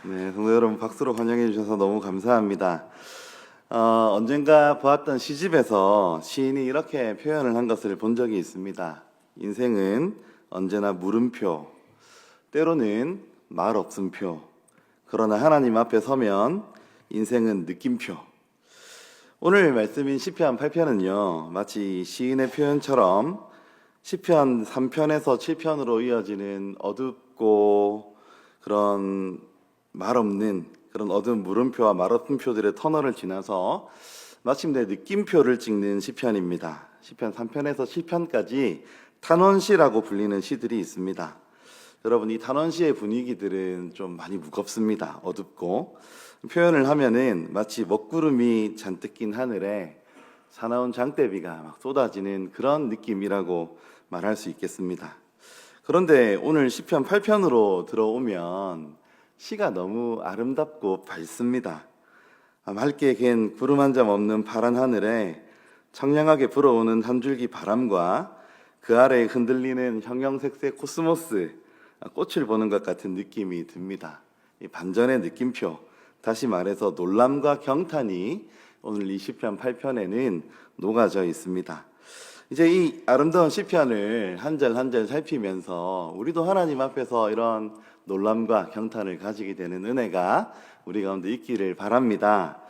네, 성도 여러분 박수로 환영해 주셔서 너무 감사합니다. 언젠가 보았던 시집에서 시인이 이렇게 표현을 한 것을 본 적이 있습니다. 인생은 언제나 물음표, 때로는 말 없음표, 그러나 하나님 앞에 서면 인생은 느낌표. 오늘 말씀인 시편 8편은요, 마치 시인의 표현처럼 시편 3편에서 7편으로 이어지는 어둡고 그런 말없는 그런 어두운 물음표와 말없음표들의 터널을 지나서 마침내 느낌표를 찍는 시편입니다. 시편 3편에서 7편까지 탄원시라고 불리는 시들이 있습니다. 여러분, 이 탄원시의 분위기들은 좀 많이 무겁습니다. 어둡고 표현을 하면은 마치 먹구름이 잔뜩 낀 하늘에 사나운 장대비가 막 쏟아지는 그런 느낌이라고 말할 수 있겠습니다. 그런데 오늘 시편 8편으로 들어오면 시가 너무 아름답고 밝습니다. 맑게 갠 구름 한 점 없는 파란 하늘에 청량하게 불어오는 한 줄기 바람과 그 아래에 흔들리는 형형색색 코스모스, 꽃을 보는 것 같은 느낌이 듭니다. 이 반전의 느낌표, 다시 말해서 놀람과 경탄이 오늘 이 시편 8편에는 녹아져 있습니다. 이제 이 아름다운 시편을 한 절 한 절 살피면서 우리도 하나님 앞에서 이런 놀람과 경탄을 가지게 되는 은혜가 우리 가운데 있기를 바랍니다.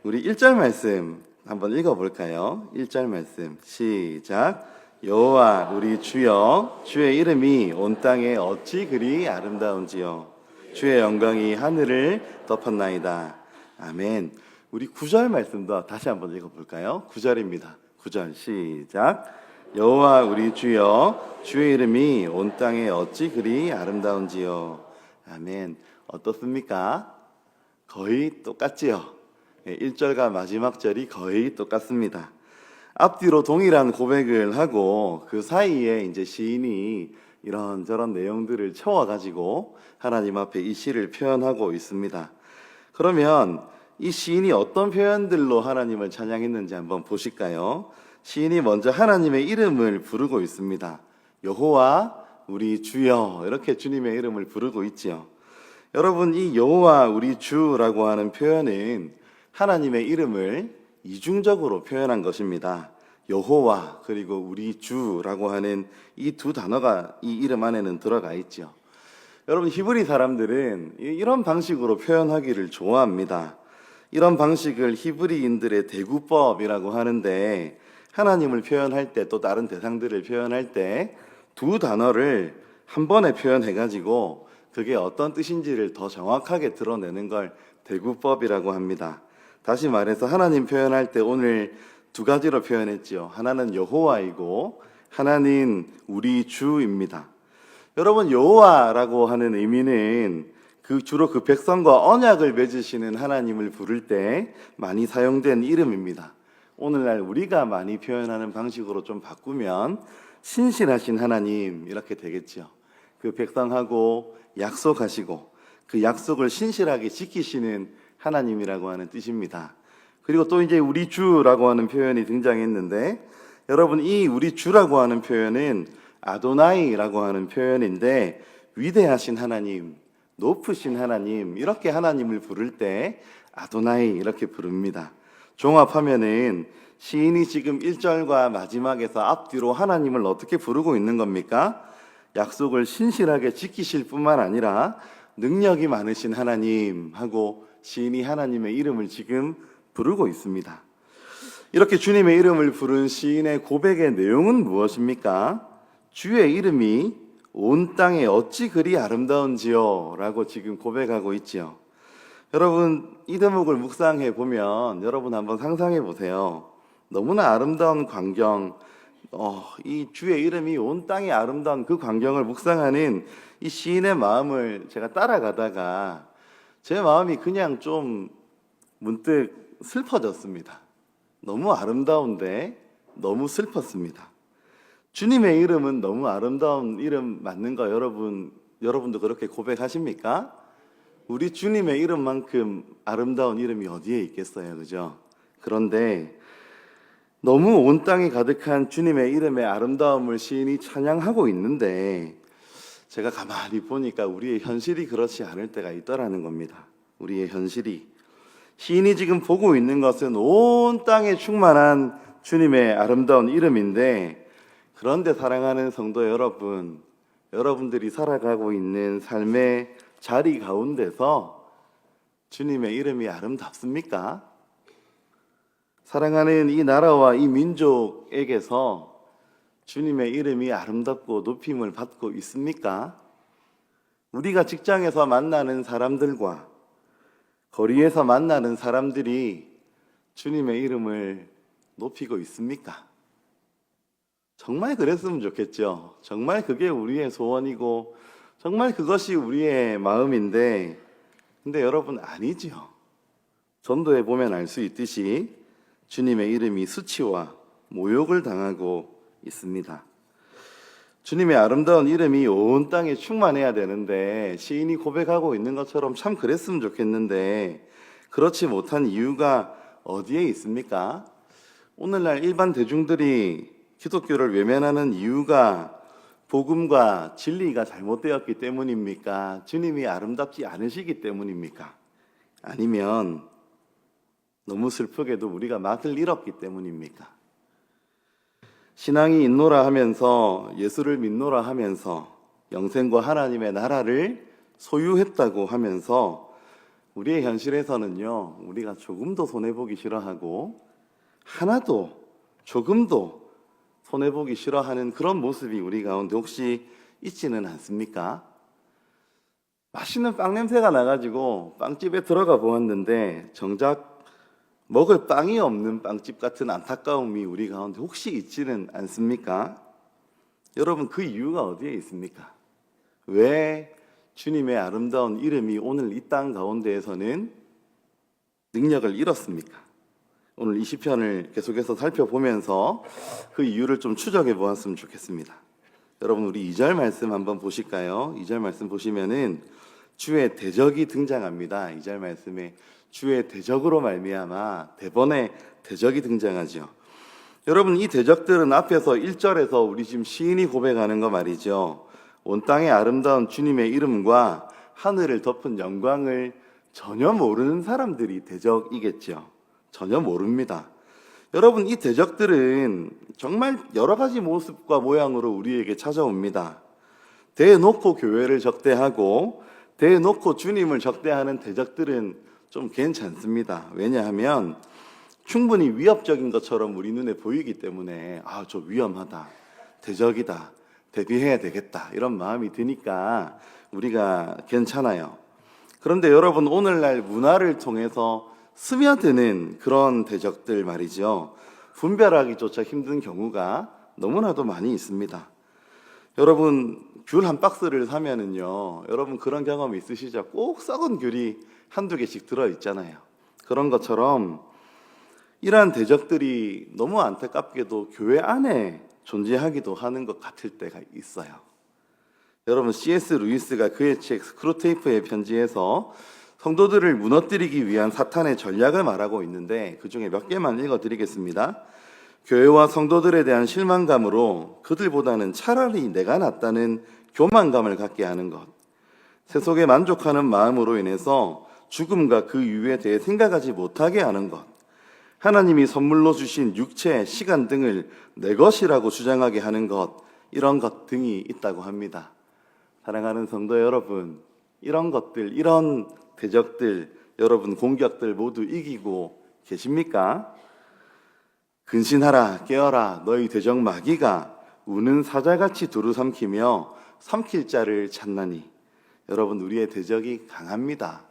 우리 1절 말씀 한번 읽어볼까요? 1절 말씀 시작. 여호와 우리 주여, 주의 이름이 온 땅에 어찌 그리 아름다운지요. 주의 영광이 하늘을 덮었나이다. 아멘. 우리 9절 말씀도 다시 한번 읽어볼까요? 9절입니다. 9절 시작. 여호와 우리 주여, 주의 이름이 온 땅에 어찌 그리 아름다운지요. 아멘. 어떻습니까? 거의 똑같지요. 1절과 마지막 절이 거의 똑같습니다. 앞뒤로 동일한 고백을 하고 그 사이에 이제 시인이 이런저런 내용들을 채워가지고 하나님 앞에 이 시를 표현하고 있습니다. 그러면 이 시인이 어떤 표현들로 하나님을 찬양했는지 한번 보실까요? 시인이 먼저 하나님의 이름을 부르고 있습니다. 여호와 우리 주여, 이렇게 주님의 이름을 부르고 있지요. 여러분, 이 여호와 우리 주라고 하는 표현은 하나님의 이름을 이중적으로 표현한 것입니다. 여호와 그리고 우리 주라고 하는 이 두 단어가 이 이름 안에는 들어가 있죠. 여러분, 히브리 사람들은 이런 방식으로 표현하기를 좋아합니다. 이런 방식을 히브리인들의 대구법이라고 하는데, 하나님을 표현할 때 또 다른 대상들을 표현할 때 두 단어를 한 번에 표현해가지고 그게 어떤 뜻인지를 더 정확하게 드러내는 걸 대구법이라고 합니다. 다시 말해서 하나님 표현할 때 오늘 두 가지로 표현했지요. 하나는 여호와이고 하나는 우리 주입니다. 여러분, 여호와라고 하는 의미는 주로 그 백성과 언약을 맺으시는 하나님을 부를 때 많이 사용된 이름입니다. 오늘날 우리가 많이 표현하는 방식으로 좀 바꾸면 신실하신 하나님, 이렇게 되겠죠. 그 백성하고 약속하시고 그 약속을 신실하게 지키시는 하나님이라고 하는 뜻입니다. 그리고 또 이제 우리 주라고 하는 표현이 등장했는데, 여러분, 이 우리 주라고 하는 표현은 아도나이라고 하는 표현인데, 위대하신 하나님, 높으신 하나님, 이렇게 하나님을 부를 때 아도나이 이렇게 부릅니다. 종합하면은 시인이 지금 1절과 마지막에서 앞뒤로 하나님을 어떻게 부르고 있는 겁니까? 약속을 신실하게 지키실 뿐만 아니라 능력이 많으신 하나님 하고 시인이 하나님의 이름을 지금 부르고 있습니다. 이렇게 주님의 이름을 부른 시인의 고백의 내용은 무엇입니까? 주의 이름이 온 땅에 어찌 그리 아름다운지요 라고 지금 고백하고 있지요. 여러분, 이 대목을 묵상해 보면 여러분 한번 상상해 보세요. 너무나 아름다운 광경, 이 주의 이름이 온 땅에 아름다운 그 광경을 묵상하는 이 시인의 마음을 제가 따라가다가 제 마음이 그냥 좀 문득 슬퍼졌습니다. 너무 아름다운데 너무 슬펐습니다. 주님의 이름은 너무 아름다운 이름 맞는 거 여러분도 그렇게 고백하십니까? 우리 주님의 이름만큼 아름다운 이름이 어디에 있겠어요, 그죠? 그런데 너무 온 땅에 가득한 주님의 이름의 아름다움을 시인이 찬양하고 있는데, 제가 가만히 보니까 우리의 현실이 그렇지 않을 때가 있더라는 겁니다. 우리의 현실이. 시인이 지금 보고 있는 것은 온 땅에 충만한 주님의 아름다운 이름인데, 그런데 사랑하는 성도 여러분, 여러분들이 살아가고 있는 삶의 자리 가운데서 주님의 이름이 아름답습니까? 사랑하는 이 나라와 이 민족에게서 주님의 이름이 아름답고 높임을 받고 있습니까? 우리가 직장에서 만나는 사람들과 거리에서 만나는 사람들이 주님의 이름을 높이고 있습니까? 정말 그랬으면 좋겠죠. 정말 그게 우리의 소원이고 정말 그것이 우리의 마음인데, 근데 여러분 아니죠. 전도에 보면 알 수 있듯이 주님의 이름이 수치와 모욕을 당하고 있습니다. 주님의 아름다운 이름이 온 땅에 충만해야 되는데, 시인이 고백하고 있는 것처럼 참 그랬으면 좋겠는데 그렇지 못한 이유가 어디에 있습니까? 오늘날 일반 대중들이 기독교를 외면하는 이유가 복음과 진리가 잘못되었기 때문입니까? 주님이 아름답지 않으시기 때문입니까? 아니면 너무 슬프게도 우리가 맛을 잃었기 때문입니까? 신앙이 있노라 하면서, 예수를 믿노라 하면서, 영생과 하나님의 나라를 소유했다고 하면서 우리의 현실에서는요, 우리가 조금도 손해보기 싫어하고 하나도 조금도 손해보기 싫어하는 그런 모습이 우리 가운데 혹시 있지는 않습니까? 맛있는 빵 냄새가 나가지고 빵집에 들어가 보았는데 정작 먹을 빵이 없는 빵집 같은 안타까움이 우리 가운데 혹시 있지는 않습니까? 여러분, 그 이유가 어디에 있습니까? 왜 주님의 아름다운 이름이 오늘 이 땅 가운데에서는 능력을 잃었습니까? 오늘 이 시편을 계속해서 살펴보면서 그 이유를 좀 추적해 보았으면 좋겠습니다. 여러분, 우리 2절 말씀 한번 보실까요? 2절 말씀 보시면은 주의 대적이 등장합니다. 2절 말씀에 주의 대적으로 말미암아 대번에 대적이 등장하죠. 여러분, 이 대적들은 앞에서 1절에서 우리 지금 시인이 고백하는 거 말이죠. 온 땅의 아름다운 주님의 이름과 하늘을 덮은 영광을 전혀 모르는 사람들이 대적이겠죠. 전혀 모릅니다. 여러분, 이 대적들은 정말 여러 가지 모습과 모양으로 우리에게 찾아옵니다. 대놓고 교회를 적대하고 대놓고 주님을 적대하는 대적들은 좀 괜찮습니다. 왜냐하면 충분히 위협적인 것처럼 우리 눈에 보이기 때문에 저 위험하다, 대적이다, 대비해야 되겠다 이런 마음이 드니까 우리가 괜찮아요. 그런데 여러분, 오늘날 문화를 통해서 스며드는 그런 대적들 말이죠, 분별하기조차 힘든 경우가 너무나도 많이 있습니다. 여러분, 귤 한 박스를 사면은요, 여러분 그런 경험 있으시죠? 꼭 썩은 귤이 한두 개씩 들어있잖아요. 그런 것처럼 이러한 대적들이 너무 안타깝게도 교회 안에 존재하기도 하는 것 같을 때가 있어요. 여러분, C.S. 루이스가 그의 책 스크루테이프의 편지에서 성도들을 무너뜨리기 위한 사탄의 전략을 말하고 있는데 그 중에 몇 개만 읽어드리겠습니다. 교회와 성도들에 대한 실망감으로 그들보다는 차라리 내가 낫다는 교만감을 갖게 하는 것, 세속에 만족하는 마음으로 인해서 죽음과 그 이유에 대해 생각하지 못하게 하는 것, 하나님이 선물로 주신 육체, 시간 등을 내 것이라고 주장하게 하는 것, 이런 것 등이 있다고 합니다. 사랑하는 성도 여러분, 이런 것들, 이런 대적들, 여러분 공격들 모두 이기고 계십니까? 근신하라, 깨어라, 너희 대적 마귀가 우는 사자같이 두루 삼키며 삼킬 자를 찾나니. 여러분, 우리의 대적이 강합니다.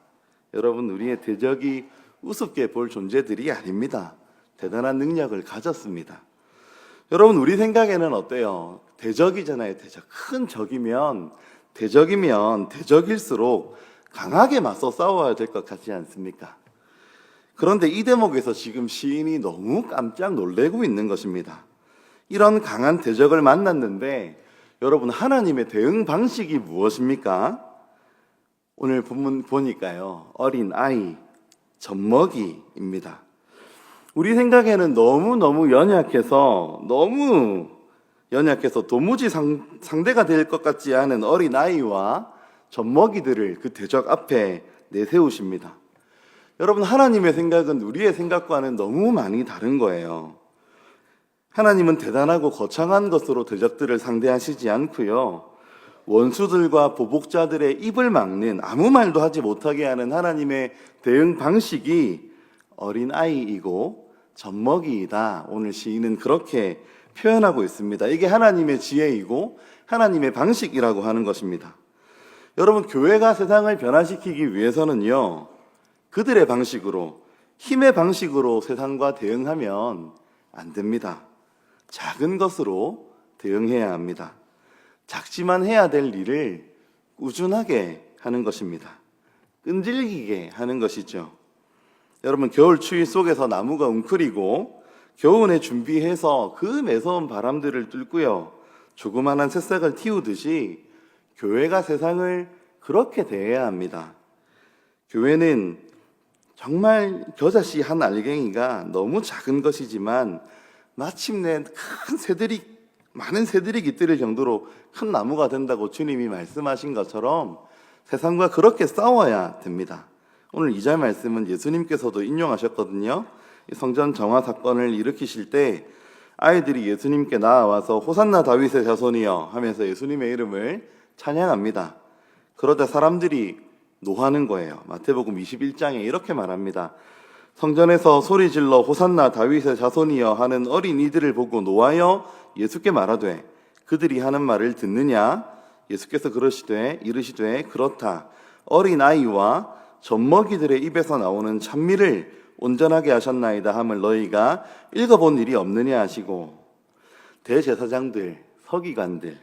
여러분, 우리의 대적이 우습게 볼 존재들이 아닙니다. 대단한 능력을 가졌습니다. 여러분, 우리 생각에는 어때요? 대적이잖아요. 대적. 큰 적이면, 대적이면 대적일수록 강하게 맞서 싸워야 될 것 같지 않습니까? 그런데 이 대목에서 지금 시인이 너무 깜짝 놀래고 있는 것입니다. 이런 강한 대적을 만났는데 여러분, 하나님의 대응 방식이 무엇입니까? 오늘 본문 보니까요, 어린 아이, 젖먹이입니다. 우리 생각에는 너무너무 연약해서 너무 연약해서 도무지 상대가 될 것 같지 않은 어린아이와 젖먹이들을 그 대적 앞에 내세우십니다. 여러분, 하나님의 생각은 우리의 생각과는 너무 많이 다른 거예요. 하나님은 대단하고 거창한 것으로 대적들을 상대하시지 않고요, 원수들과 보복자들의 입을 막는, 아무 말도 하지 못하게 하는 하나님의 대응 방식이 어린아이이고 젖먹이이다. 오늘 시인은 그렇게 표현하고 있습니다. 이게 하나님의 지혜이고 하나님의 방식이라고 하는 것입니다. 여러분, 교회가 세상을 변화시키기 위해서는요, 그들의 방식으로, 힘의 방식으로 세상과 대응하면 안 됩니다. 작은 것으로 대응해야 합니다. 작지만 해야 될 일을 꾸준하게 하는 것입니다. 끈질기게 하는 것이죠. 여러분, 겨울 추위 속에서 나무가 웅크리고 겨우내 준비해서 그 매서운 바람들을 뚫고요, 조그만한 새싹을 틔우듯이 교회가 세상을 그렇게 대해야 합니다. 교회는 정말 겨자씨 한 알갱이가 너무 작은 것이지만 마침내 많은 새들이 깃들일 정도로 큰 나무가 된다고 주님이 말씀하신 것처럼 세상과 그렇게 싸워야 됩니다. 오늘 2절 말씀은 예수님께서도 인용하셨거든요. 성전 정화 사건을 일으키실 때 아이들이 예수님께 나와서 호산나 다윗의 자손이여 하면서 예수님의 이름을 찬양합니다. 그러자 사람들이 노하는 거예요. 마태복음 21장에 이렇게 말합니다. 성전에서 소리질러 호산나 다윗의 자손이여 하는 어린이들을 보고 노하여 예수께 말하되 그들이 하는 말을 듣느냐? 예수께서 이르시되 그렇다. 어린아이와 젖먹이들의 입에서 나오는 찬미를 온전하게 하셨나이다 함을 너희가 읽어본 일이 없느냐 하시고, 대제사장들, 서기관들,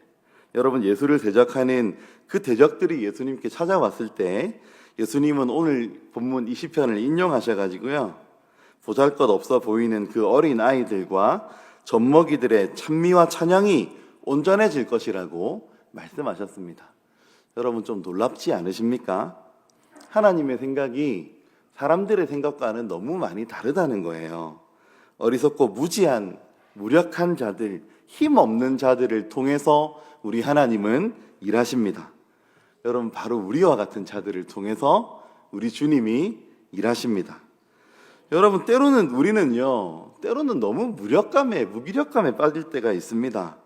여러분, 예수를 대적하는 그 대적들이 예수님께 찾아왔을 때 예수님은 오늘 본문 이 시편을 인용하셔가지고요, 보잘것없어 보이는 그 어린 아이들과 젖먹이들의 찬미와 찬양이 온전해질 것이라고 말씀하셨습니다. 여러분, 좀 놀랍지 않으십니까? 하나님의 생각이 사람들의 생각과는 너무 많이 다르다는 거예요. 어리석고 무지한 무력한 자들, 힘없는 자들을 통해서 우리 하나님은 일하십니다. 여러분, 바로 우리와 같은 자들을 통해서 우리 주님이 일하십니다. 여러분, 때로는 너무 무기력감에 빠질 때가 있습니다.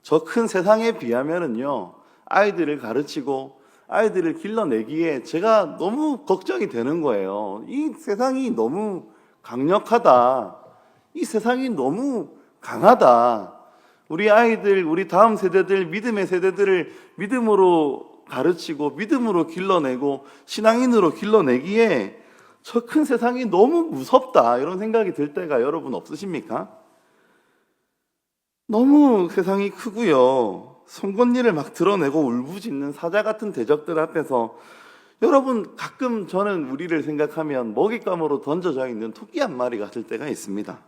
저 큰 세상에 비하면은요, 아이들을 가르치고 아이들을 길러내기에 제가 너무 걱정이 되는 거예요. 이 세상이 너무 강력하다. 이 세상이 너무 강하다. 우리 아이들, 우리 다음 세대들, 믿음의 세대들을 믿음으로 가르치고 믿음으로 길러내고 신앙인으로 길러내기에 저 큰 세상이 너무 무섭다, 이런 생각이 들 때가 여러분 없으십니까? 너무 세상이 크고요, 송곳니를 막 드러내고 울부짖는 사자 같은 대적들 앞에서 여러분, 가끔 저는 우리를 생각하면 먹잇감으로 던져져 있는 토끼 한 마리 같을 때가 있습니다.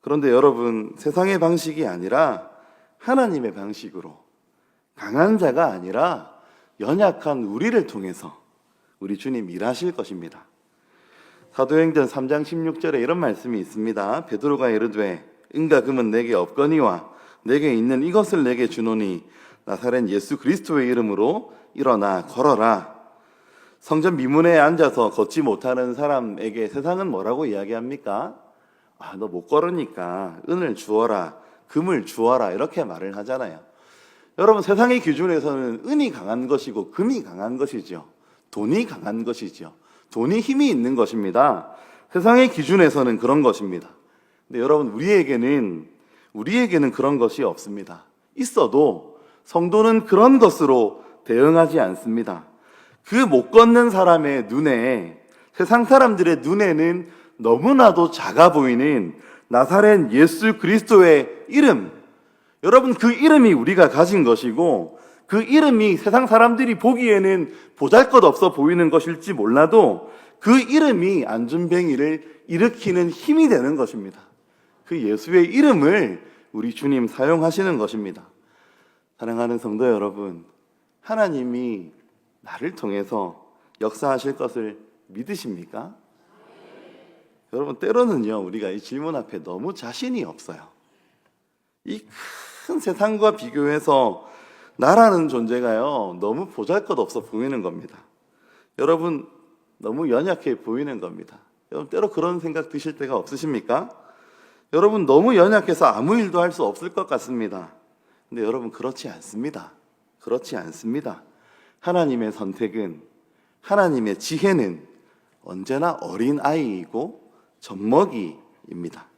그런데 여러분, 세상의 방식이 아니라 하나님의 방식으로, 강한 자가 아니라 연약한 우리를 통해서 우리 주님 일하실 것입니다. 사도행전 3장 16절에 이런 말씀이 있습니다. 베드로가 이르되 은과 금은 내게 없거니와 내게 있는 이것을 내게 주노니 나사렛 예수 그리스도의 이름으로 일어나 걸어라. 성전 미문에 앉아서 걷지 못하는 사람에게 세상은 뭐라고 이야기합니까? 너 못 걸으니까 은을 주어라, 금을 주어라, 이렇게 말을 하잖아요. 여러분, 세상의 기준에서는 은이 강한 것이고 금이 강한 것이죠. 돈이 강한 것이죠. 돈이 힘이 있는 것입니다. 세상의 기준에서는 그런 것입니다. 근데 여러분, 우리에게는 그런 것이 없습니다. 있어도 성도는 그런 것으로 대응하지 않습니다. 그 못 걷는 사람의 눈에, 세상 사람들의 눈에는 너무나도 작아 보이는 나사렛 예수 그리스도의 이름, 여러분, 그 이름이 우리가 가진 것이고 그 이름이 세상 사람들이 보기에는 보잘것없어 보이는 것일지 몰라도 그 이름이 안전뱅이를 일으키는 힘이 되는 것입니다. 그 예수의 이름을 우리 주님 사용하시는 것입니다. 사랑하는 성도 여러분, 하나님이 나를 통해서 역사하실 것을 믿으십니까? 여러분, 때로는요, 우리가 이 질문 앞에 너무 자신이 없어요. 이 큰 세상과 비교해서 나라는 존재가요, 너무 보잘것없어 보이는 겁니다. 여러분, 너무 연약해 보이는 겁니다. 여러분, 때로 그런 생각 드실 때가 없으십니까? 여러분, 너무 연약해서 아무 일도 할 수 없을 것 같습니다. 근데 여러분, 그렇지 않습니다. 그렇지 않습니다. 하나님의 선택은, 하나님의 지혜는 언제나 어린 아이이고 젖먹이입니다.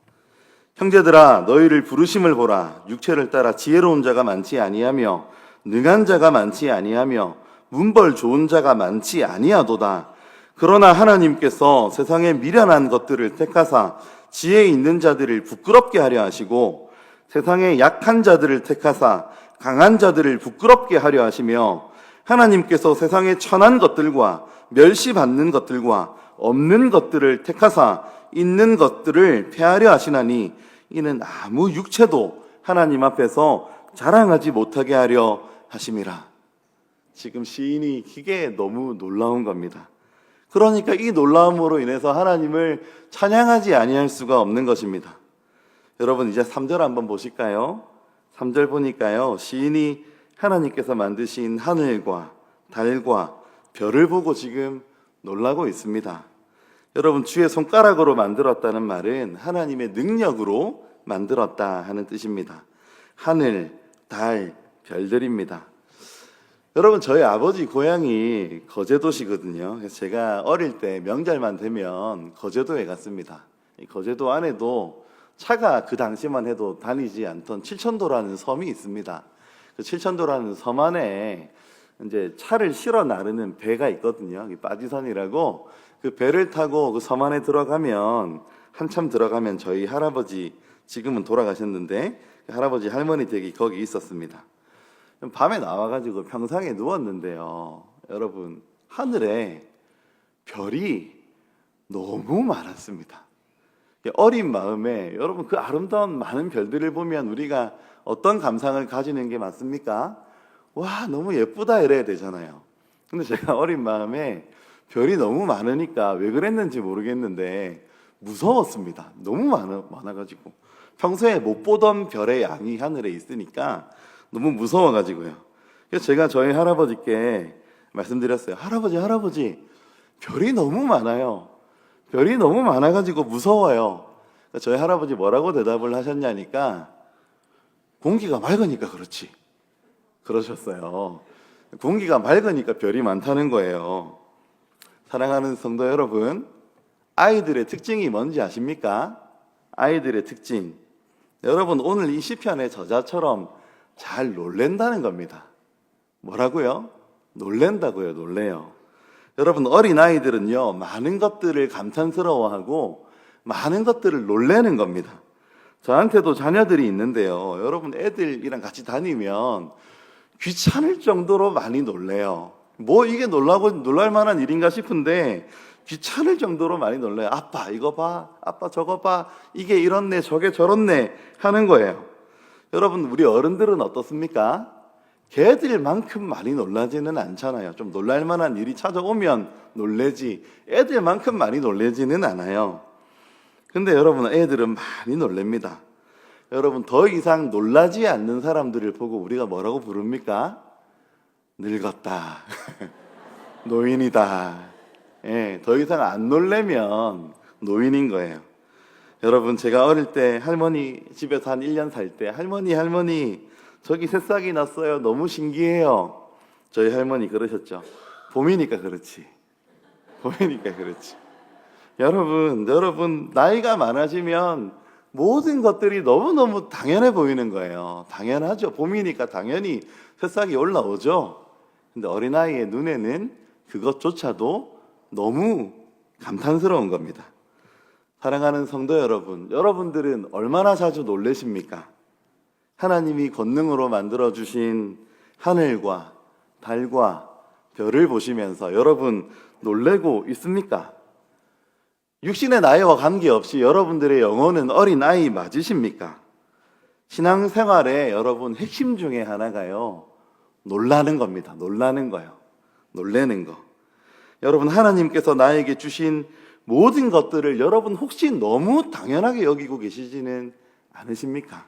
형제들아, 너희를 부르심을 보라. 육체를 따라 지혜로운 자가 많지 아니하며 능한 자가 많지 아니하며 문벌 좋은 자가 많지 아니하도다. 그러나 하나님께서 세상의 미련한 것들을 택하사 지혜 있는 자들을 부끄럽게 하려 하시고 세상의 약한 자들을 택하사 강한 자들을 부끄럽게 하려 하시며 하나님께서 세상의 천한 것들과 멸시받는 것들과 없는 것들을 택하사 있는 것들을 폐하려 하시나니 이는 아무 육체도 하나님 앞에서 자랑하지 못하게 하려 하심이라. 지금 시인이 이게 너무 놀라운 겁니다. 그러니까 이 놀라움으로 인해서 하나님을 찬양하지 아니할 수가 없는 것입니다. 여러분, 이제 3절 한번 보실까요? 3절 보니까요, 시인이 하나님께서 만드신 하늘과 달과 별을 보고 지금 놀라고 있습니다. 여러분, 주의 손가락으로 만들었다는 말은 하나님의 능력으로 만들었다 하는 뜻입니다. 하늘, 달, 별들입니다. 여러분, 저희 아버지 고향이 거제도시거든요. 그래서 제가 어릴 때 명절만 되면 거제도에 갔습니다. 이 거제도 안에도 차가 그 당시만 해도 다니지 않던 칠천도라는 섬이 있습니다. 그 칠천도라는 섬 안에 이제 차를 실어 나르는 배가 있거든요. 빠지선이라고. 그 배를 타고 그 섬 안에 들어가면, 한참 들어가면 저희 할아버지, 지금은 돌아가셨는데 그 할아버지 할머니 댁이 거기 있었습니다. 밤에 나와가지고 평상에 누웠는데요, 여러분, 하늘에 별이 너무 많았습니다. 어린 마음에 여러분, 그 아름다운 많은 별들을 보면 우리가 어떤 감상을 가지는 게 맞습니까? 와, 너무 예쁘다 이래야 되잖아요. 근데 제가 어린 마음에 별이 너무 많으니까 왜 그랬는지 모르겠는데 무서웠습니다. 너무 많아가지고 평소에 못 보던 별의 양이 하늘에 있으니까 너무 무서워가지고요. 그래서 제가 저희 할아버지께 말씀드렸어요. 할아버지, 별이 너무 많아요. 별이 너무 많아가지고 무서워요. 저희 할아버지 뭐라고 대답을 하셨냐니까, 공기가 맑으니까 그렇지, 그러셨어요. 공기가 맑으니까 별이 많다는 거예요. 사랑하는 성도 여러분, 아이들의 특징이 뭔지 아십니까? 아이들의 특징, 여러분, 오늘 이 시편의 저자처럼 잘 놀랜다는 겁니다. 뭐라고요? 놀랜다고요. 놀래요. 여러분, 어린아이들은요, 많은 것들을 감탄스러워하고 많은 것들을 놀래는 겁니다. 저한테도 자녀들이 있는데요, 여러분, 애들이랑 같이 다니면 귀찮을 정도로 많이 놀래요. 뭐 이게 놀랄 만한 일인가 싶은데 귀찮을 정도로 많이 놀래요. 아빠 이거 봐, 아빠 저거 봐, 이게 이렇네 저게 저렇네 하는 거예요. 여러분, 우리 어른들은 어떻습니까? 걔들만큼 많이 놀라지는 않잖아요. 좀 놀랄 만한 일이 찾아오면 놀래지 애들만큼 많이 놀래지는 않아요. 근데 여러분, 애들은 많이 놀랍니다. 여러분, 더 이상 놀라지 않는 사람들을 보고 우리가 뭐라고 부릅니까? 늙었다. 노인이다. 예, 더 이상 안 놀래면 노인인 거예요. 여러분, 제가 어릴 때 할머니 집에서 한 1년 살 때 할머니 저기 새싹이 났어요. 너무 신기해요. 저희 할머니 그러셨죠. 봄이니까 그렇지. 봄이니까 그렇지. 여러분 나이가 많아지면 모든 것들이 너무너무 당연해 보이는 거예요. 당연하죠. 봄이니까 당연히 새싹이 올라오죠. 근데 어린아이의 눈에는 그것조차도 너무 감탄스러운 겁니다. 사랑하는 성도 여러분, 여러분들은 얼마나 자주 놀라십니까? 하나님이 권능으로 만들어주신 하늘과 달과 별을 보시면서 여러분 놀래고 있습니까? 육신의 나이와 관계없이 여러분들의 영혼은 어린아이 맞으십니까? 신앙생활에 여러분 핵심 중에 하나가요, 놀라는 겁니다. 놀라는 거요. 놀라는 거. 여러분, 하나님께서 나에게 주신 모든 것들을 여러분 혹시 너무 당연하게 여기고 계시지는 않으십니까?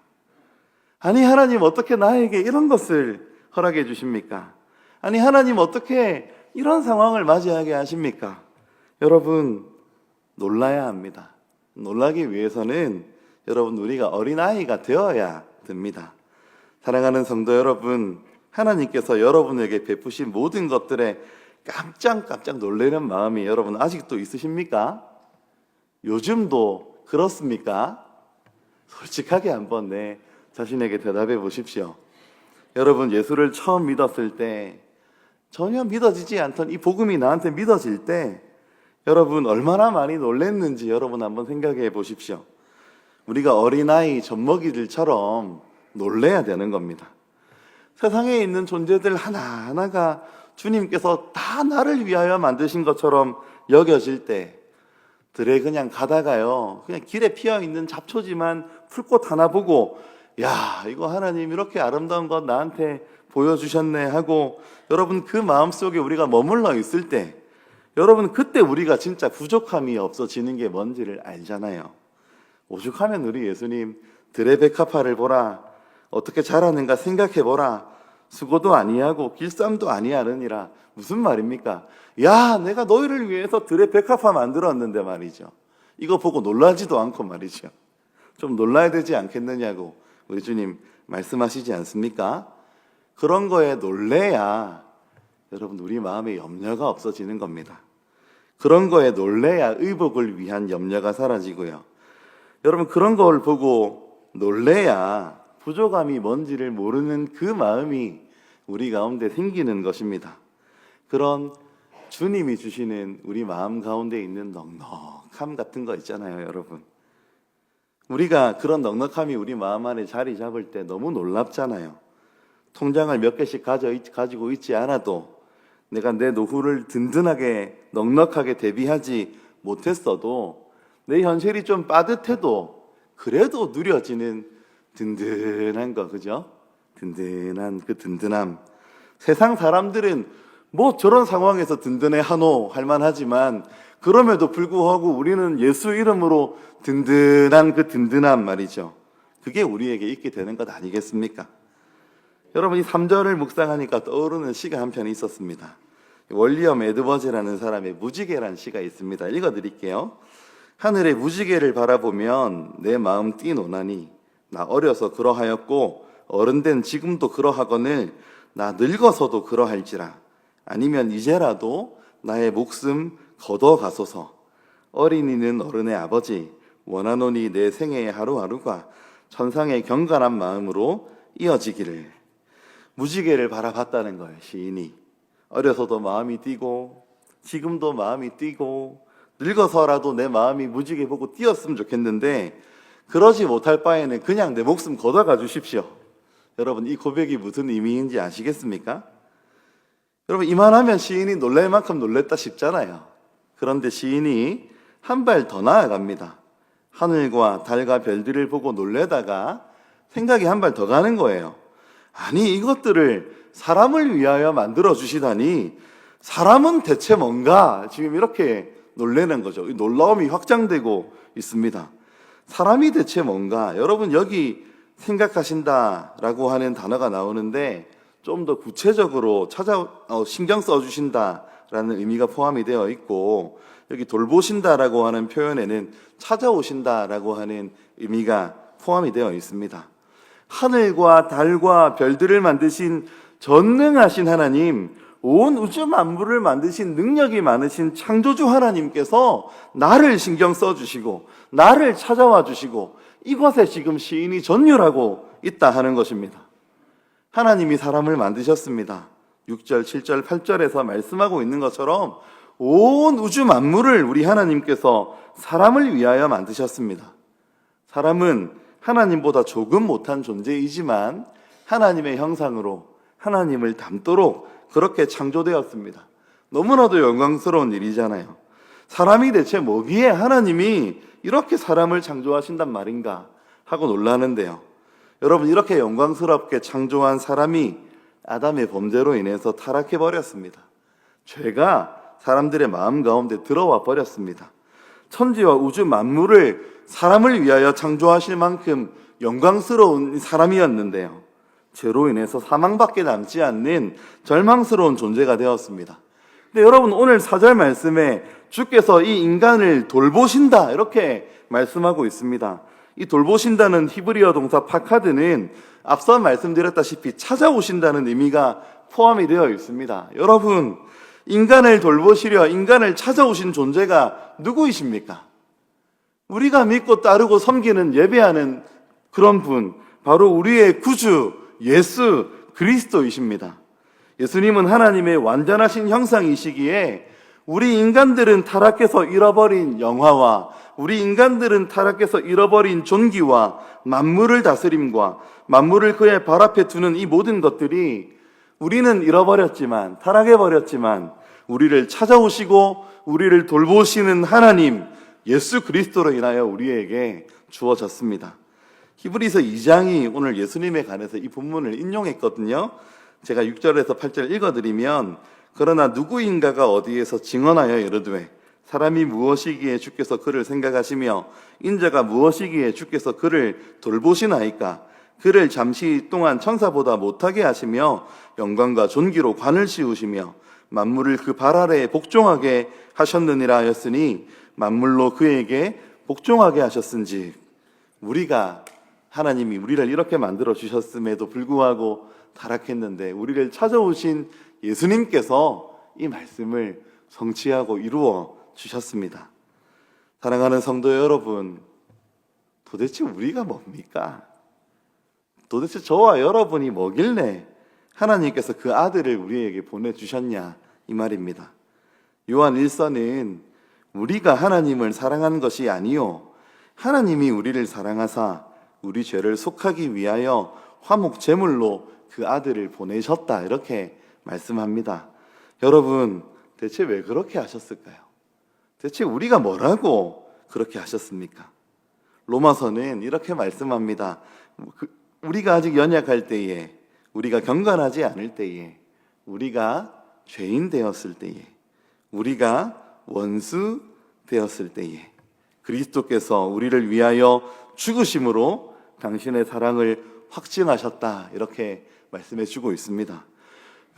아니 하나님 어떻게 나에게 이런 것을 허락해 주십니까? 아니 하나님 어떻게 이런 상황을 맞이하게 하십니까? 여러분 놀라야 합니다. 놀라기 위해서는 여러분 우리가 어린아이가 되어야 됩니다. 사랑하는 성도 여러분, 하나님께서 여러분에게 베푸신 모든 것들에 깜짝깜짝 놀라는 마음이 여러분 아직도 있으십니까? 요즘도 그렇습니까? 솔직하게 한번 내 자신에게 대답해 보십시오. 여러분 예수를 처음 믿었을 때 전혀 믿어지지 않던 이 복음이 나한테 믿어질 때 여러분 얼마나 많이 놀랐는지 여러분 한번 생각해 보십시오. 우리가 어린아이 젖먹이들처럼 놀래야 되는 겁니다. 세상에 있는 존재들 하나하나가 주님께서 다 나를 위하여 만드신 것처럼 여겨질 때 들에 그냥 가다가요 그냥 길에 피어있는 잡초지만 풀꽃 하나 보고 야 이거 하나님 이렇게 아름다운 것 나한테 보여주셨네 하고 여러분 그 마음속에 우리가 머물러 있을 때 여러분 그때 우리가 진짜 부족함이 없어지는 게 뭔지를 알잖아요. 오죽하면 우리 예수님 들의 백합화를 보라 어떻게 자라는가 생각해 보라 수고도 아니하고 길쌈도 아니하느니라. 무슨 말입니까? 야 내가 너희를 위해서 들의 백합화 만들었는데 말이죠. 이거 보고 놀라지도 않고 말이죠. 좀 놀라야 되지 않겠느냐고 우리 주님 말씀하시지 않습니까? 그런 거에 놀래야 여러분 우리 마음에 염려가 없어지는 겁니다. 그런 거에 놀래야 의복을 위한 염려가 사라지고요. 여러분 그런 걸 보고 놀래야 부족함이 뭔지를 모르는 그 마음이 우리 가운데 생기는 것입니다. 그런 주님이 주시는 우리 마음 가운데 있는 넉넉함 같은 거 있잖아요, 여러분. 우리가 그런 넉넉함이 우리 마음 안에 자리 잡을 때 너무 놀랍잖아요. 통장을 몇 개씩 가지고 있지 않아도 내가 내 노후를 든든하게 넉넉하게 대비하지 못했어도 내 현실이 좀 빠듯해도 그래도 누려지는 든든한 거, 그죠? 든든한 그 든든함. 세상 사람들은 뭐 저런 상황에서 든든해 하노 할 만하지만 그럼에도 불구하고 우리는 예수 이름으로 든든한 그 든든함 말이죠. 그게 우리에게 있게 되는 것 아니겠습니까? 여러분 이 3절을 묵상하니까 떠오르는 시가 한 편이 있었습니다. 월리엄 에드워즈라는 사람의 무지개라는 시가 있습니다. 읽어드릴게요. 하늘의 무지개를 바라보면 내 마음 뛰노나니 나 어려서 그러하였고 어른된 지금도 그러하거늘 나 늙어서도 그러할지라. 아니면 이제라도 나의 목숨 걷어가소서. 어린이는 어른의 아버지 원하노니 내 생애의 하루하루가 천상의 경건한 마음으로 이어지기를. 무지개를 바라봤다는 거예요, 시인이. 어려서도 마음이 뛰고 지금도 마음이 뛰고 늙어서라도 내 마음이 무지개 보고 뛰었으면 좋겠는데 그러지 못할 바에는 그냥 내 목숨 걷어가 주십시오. 여러분 이 고백이 무슨 의미인지 아시겠습니까? 여러분 이만하면 시인이 놀랄 만큼 놀랬다 싶잖아요. 그런데 시인이 한 발 더 나아갑니다. 하늘과 달과 별들을 보고 놀래다가 생각이 한 발 더 가는 거예요. 아니 이것들을 사람을 위하여 만들어 주시다니 사람은 대체 뭔가 지금 이렇게 놀라는 거죠. 이 놀라움이 확장되고 있습니다. 사람이 대체 뭔가 여러분 여기 생각하신다라고 하는 단어가 나오는데 좀 더 구체적으로 신경 써주신다라는 의미가 포함이 되어 있고 여기 돌보신다라고 하는 표현에는 찾아오신다라고 하는 의미가 포함이 되어 있습니다. 하늘과 달과 별들을 만드신 전능하신 하나님, 온 우주 만물을 만드신 능력이 많으신 창조주 하나님께서 나를 신경 써주시고 나를 찾아와 주시고 이것에 지금 시인이 전율하고 있다 하는 것입니다. 하나님이 사람을 만드셨습니다. 6절, 7절, 8절에서 말씀하고 있는 것처럼 온 우주 만물을 우리 하나님께서 사람을 위하여 만드셨습니다. 사람은 하나님보다 조금 못한 존재이지만 하나님의 형상으로 하나님을 닮도록 그렇게 창조되었습니다. 너무나도 영광스러운 일이잖아요. 사람이 대체 뭐기에 하나님이 이렇게 사람을 창조하신단 말인가 하고 놀라는데요. 여러분 이렇게 영광스럽게 창조한 사람이 아담의 범죄로 인해서 타락해 버렸습니다. 죄가 사람들의 마음 가운데 들어와 버렸습니다. 천지와 우주 만물을 사람을 위하여 창조하실 만큼 영광스러운 사람이었는데요. 죄로 인해서 사망밖에 남지 않는 절망스러운 존재가 되었습니다. 근데 여러분, 오늘 4절 말씀에 주께서 이 인간을 돌보신다 이렇게 말씀하고 있습니다. 이 돌보신다는 히브리어 동사 파카드는 앞서 말씀드렸다시피 찾아오신다는 의미가 포함이 되어 있습니다. 여러분, 인간을 돌보시려 인간을 찾아오신 존재가 누구이십니까? 우리가 믿고 따르고 섬기는 예배하는 그런 분, 바로 우리의 구주 예수 그리스도이십니다. 예수님은 하나님의 완전하신 형상이시기에 우리 인간들은 타락해서 잃어버린 영화와 우리 인간들은 타락해서 잃어버린 존귀와 만물을 다스림과 만물을 그의 발 앞에 두는 이 모든 것들이 우리는 잃어버렸지만, 타락해버렸지만 우리를 찾아오시고 우리를 돌보시는 하나님 예수 그리스도로 인하여 우리에게 주어졌습니다. 히브리서 2장이 오늘 예수님에 관해서 이 본문을 인용했거든요. 제가 6절에서 8절 읽어드리면, 그러나 누구인가가 어디에서 증언하여 이르되 사람이 무엇이기에 주께서 그를 생각하시며 인자가 무엇이기에 주께서 그를 돌보시나이까? 그를 잠시 동안 천사보다 못하게 하시며 영광과 존귀로 관을 씌우시며 만물을 그 발 아래에 복종하게 하셨느니라 하였으니 만물로 그에게 복종하게 하셨은지. 우리가 하나님이 우리를 이렇게 만들어 주셨음에도 불구하고 타락했는데 우리를 찾아오신 예수님께서 이 말씀을 성취하고 이루어 주셨습니다. 사랑하는 성도 여러분, 도대체 우리가 뭡니까? 도대체 저와 여러분이 뭐길래 하나님께서 그 아들을 우리에게 보내주셨냐 이 말입니다. 요한 1서는 우리가 하나님을 사랑한 것이 아니요 하나님이 우리를 사랑하사 우리 죄를 속하기 위하여 화목 제물로 그 아들을 보내셨다 이렇게 말씀합니다. 여러분, 대체 왜 그렇게 하셨을까요? 대체 우리가 뭐라고 그렇게 하셨습니까? 로마서는 이렇게 말씀합니다. 우리가 아직 연약할 때에, 우리가 경건하지 않을 때에, 우리가 죄인 되었을 때에, 우리가 원수 되었을 때에 그리스도께서 우리를 위하여 죽으심으로 당신의 사랑을 확증하셨다 이렇게 말씀해 주고 있습니다.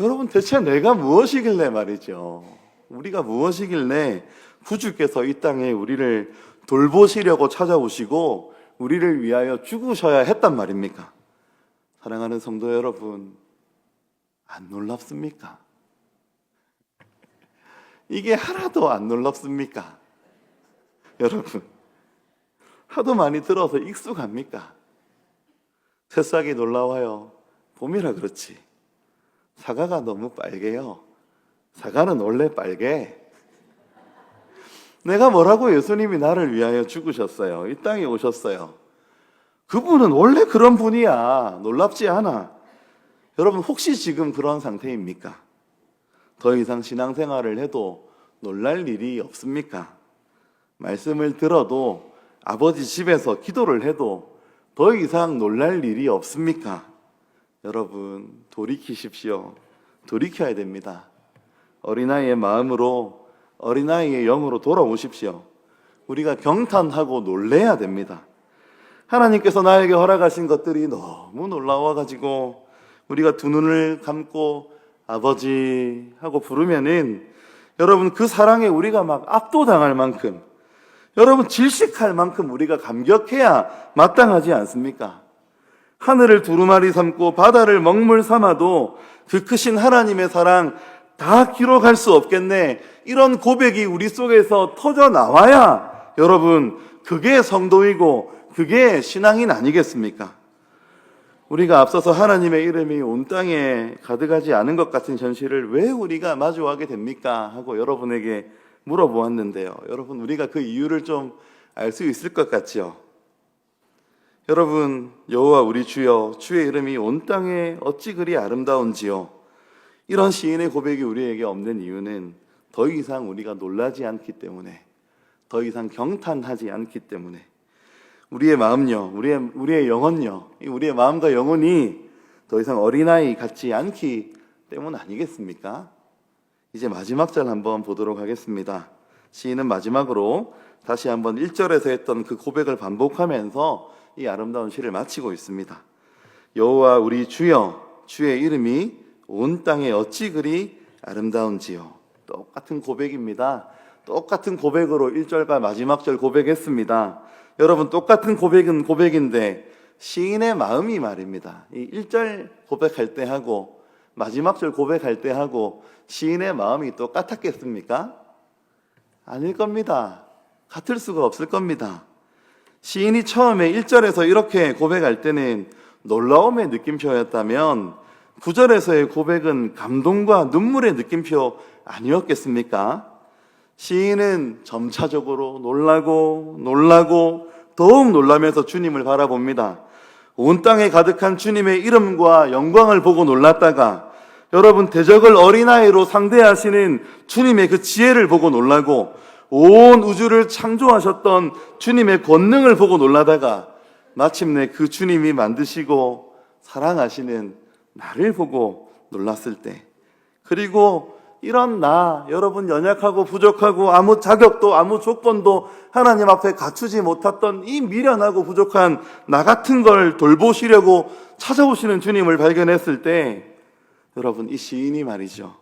여러분, 대체 내가 무엇이길래 말이죠, 우리가 무엇이길래 구주께서 이 땅에 우리를 돌보시려고 찾아오시고 우리를 위하여 죽으셔야 했단 말입니까? 사랑하는 성도 여러분, 안 놀랍습니까? 이게 하나도 안 놀랍습니까? 여러분, 하도 많이 들어서 익숙합니까? 새싹이 놀라워요. 봄이라 그렇지. 사과가 너무 빨개요. 사과는 원래 빨개. 내가 뭐라고 예수님이 나를 위하여 죽으셨어요. 이 땅에 오셨어요. 그분은 원래 그런 분이야. 놀랍지 않아. 여러분, 혹시 지금 그런 상태입니까? 더 이상 신앙생활을 해도 놀랄 일이 없습니까? 말씀을 들어도 아버지 집에서 기도를 해도 더 이상 놀랄 일이 없습니까? 여러분, 돌이키십시오. 돌이켜야 됩니다. 어린아이의 마음으로, 어린아이의 영으로 돌아오십시오. 우리가 경탄하고 놀래야 됩니다. 하나님께서 나에게 허락하신 것들이 너무 놀라워가지고 우리가 두 눈을 감고 아버지 하고 부르면은, 여러분, 그 사랑에 우리가 막 압도당할 만큼, 여러분, 질식할 만큼 우리가 감격해야 마땅하지 않습니까? 하늘을 두루마리 삼고 바다를 먹물 삼아도 그 크신 하나님의 사랑 다 기록할 수 없겠네, 이런 고백이 우리 속에서 터져 나와야 여러분, 그게 성도이고 그게 신앙인 아니겠습니까? 우리가 앞서서 하나님의 이름이 온 땅에 가득하지 않은 것 같은 현실을 왜 우리가 마주하게 됩니까? 하고 여러분에게 물어보았는데요. 여러분, 우리가 그 이유를 좀 알 수 있을 것 같지요? 여러분, 여호와 우리 주여, 주의 이름이 온 땅에 어찌 그리 아름다운지요. 이런 시인의 고백이 우리에게 없는 이유는 더 이상 우리가 놀라지 않기 때문에, 더 이상 경탄하지 않기 때문에, 우리의 마음요, 우리의 영혼요, 우리의 마음과 영혼이 더 이상 어린아이 같지 않기 때문 아니겠습니까? 이제 마지막 절 한번 보도록 하겠습니다. 시인은 마지막으로 다시 한번 1절에서 했던 그 고백을 반복하면서 이 아름다운 시를 마치고 있습니다. 여호와 우리 주여, 주의 이름이 온 땅에 어찌 그리 아름다운지요. 똑같은 고백입니다. 똑같은 고백으로 1절과 마지막 절 고백했습니다. 여러분, 똑같은 고백은 고백인데 시인의 마음이 말입니다. 이 1절 고백할 때 하고 마지막 절 고백할 때 하고 시인의 마음이 똑같았겠습니까? 아닐 겁니다. 같을 수가 없을 겁니다. 시인이 처음에 1절에서 이렇게 고백할 때는 놀라움의 느낌표였다면 9절에서의 고백은 감동과 눈물의 느낌표 아니었겠습니까? 시인은 점차적으로 놀라고 더욱 놀라면서 주님을 바라봅니다. 온 땅에 가득한 주님의 이름과 영광을 보고 놀랐다가 여러분, 대적을 어린아이로 상대하시는 주님의 그 지혜를 보고 놀라고 온 우주를 창조하셨던 주님의 권능을 보고 놀라다가 마침내 그 주님이 만드시고 사랑하시는 나를 보고 놀랐을 때, 그리고 이런 나, 여러분 연약하고 부족하고 아무 자격도 아무 조건도 하나님 앞에 갖추지 못했던 이 미련하고 부족한 나 같은 걸 돌보시려고 찾아오시는 주님을 발견했을 때, 여러분 이 시인이 말이죠,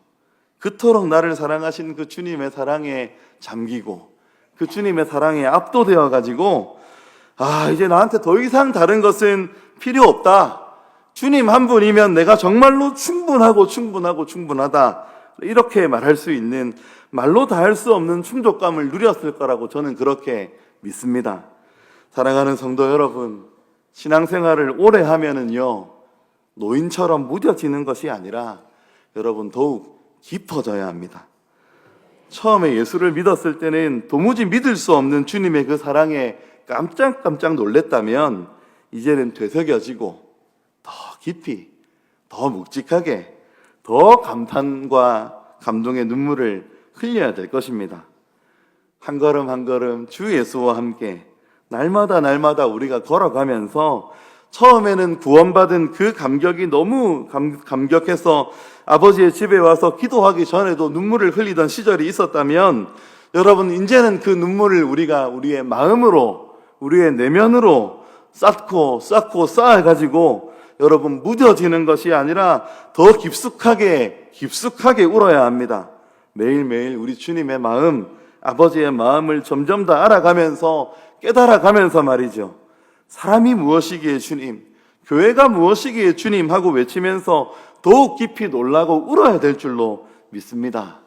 그토록 나를 사랑하신 그 주님의 사랑에 잠기고 그 주님의 사랑에 압도되어 가지고 이제 나한테 더 이상 다른 것은 필요 없다. 주님 한 분이면 내가 정말로 충분하다. 이렇게 말할 수 있는, 말로 다 할 수 없는 충족감을 누렸을 거라고 저는 그렇게 믿습니다. 사랑하는 성도 여러분, 신앙생활을 오래 하면은요, 노인처럼 무뎌지는 것이 아니라 여러분 더욱 깊어져야 합니다. 처음에 예수를 믿었을 때는 도무지 믿을 수 없는 주님의 그 사랑에 깜짝 놀랬다면 이제는 되새겨지고 더 깊이, 더 묵직하게, 더 감탄과 감동의 눈물을 흘려야 될 것입니다. 한 걸음 한 걸음 주 예수와 함께 날마다 우리가 걸어가면서 처음에는 구원받은 그 감격이 너무 감격해서 아버지의 집에 와서 기도하기 전에도 눈물을 흘리던 시절이 있었다면, 여러분 이제는 그 눈물을 우리가 우리의 마음으로, 우리의 내면으로 쌓고 쌓아가지고 여러분 무뎌지는 것이 아니라 더 깊숙하게 울어야 합니다. 매일매일 우리 주님의 마음, 아버지의 마음을 점점 더 알아가면서 깨달아가면서 말이죠, 사람이 무엇이기에 주님, 교회가 무엇이기에 주님 하고 외치면서 더욱 깊이 놀라고 울어야 될 줄로 믿습니다.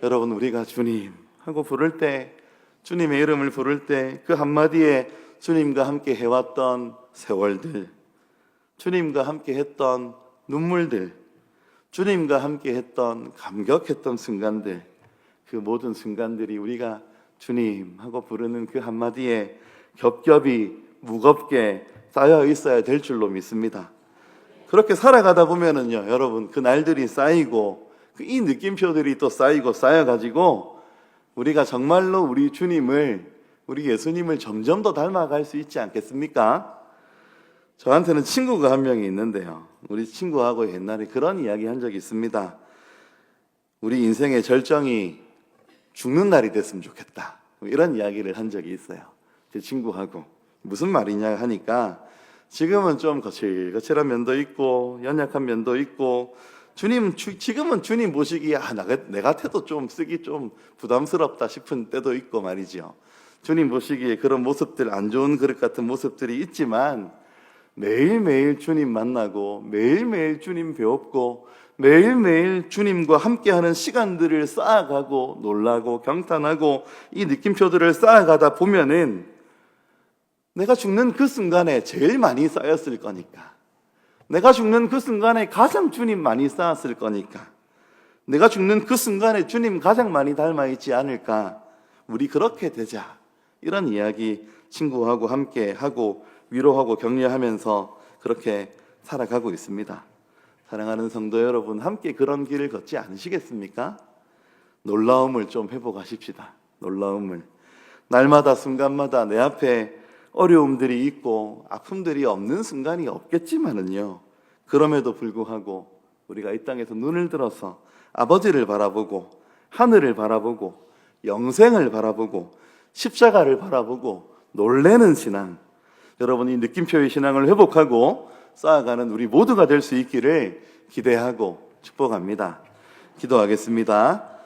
여러분, 우리가 주님 하고 부를 때, 주님의 이름을 부를 때 그 한마디에 주님과 함께 해왔던 세월들, 주님과 함께 했던 눈물들, 주님과 함께 했던 감격했던 순간들, 그 모든 순간들이 우리가 주님 하고 부르는 그 한마디에 겹겹이 무겁게 쌓여 있어야 될 줄로 믿습니다. 그렇게 살아가다 보면은요, 여러분 그 날들이 쌓이고 이 느낌표들이 또 쌓여가지고 우리가 정말로 우리 주님을, 우리 예수님을 점점 더 닮아갈 수 있지 않겠습니까? 저한테는 친구가 한 명이 있는데요, 우리 친구하고 옛날에 그런 이야기 한 적이 있습니다. 우리 인생의 절정이 죽는 날이 됐으면 좋겠다, 이런 이야기를 한 적이 있어요. 제 친구하고. 무슨 말이냐 하니까, 지금은 좀 거칠거칠한 면도 있고 연약한 면도 있고, 지금은 주님 모시기에 내 같아도 좀 쓰기 좀 부담스럽다 싶은 때도 있고 말이죠. 주님 모시기에 그런 모습들, 안 좋은 그릇 같은 모습들이 있지만, 매일매일 주님 만나고 매일매일 주님 배웠고 매일매일 주님과 함께하는 시간들을 쌓아가고 놀라고 경탄하고 이 느낌표들을 쌓아가다 보면은 내가 죽는 그 순간에 제일 많이 쌓였을 거니까, 내가 죽는 그 순간에 가장 주님 많이 쌓았을 거니까, 내가 죽는 그 순간에 주님 가장 많이 닮아있지 않을까, 우리 그렇게 되자, 이런 이야기 친구하고 함께 하고 위로하고 격려하면서 그렇게 살아가고 있습니다. 사랑하는 성도 여러분, 함께 그런 길을 걷지 않으시겠습니까? 놀라움을 좀 회복하십시다. 놀라움을. 날마다 순간마다 내 앞에 어려움들이 있고 아픔들이 없는 순간이 없겠지만은요, 그럼에도 불구하고 우리가 이 땅에서 눈을 들어서 아버지를 바라보고 하늘을 바라보고 영생을 바라보고 십자가를 바라보고 놀래는 신앙, 여러분이 느낌표의 신앙을 회복하고 쌓아가는 우리 모두가 될 수 있기를 기대하고 축복합니다. 기도하겠습니다.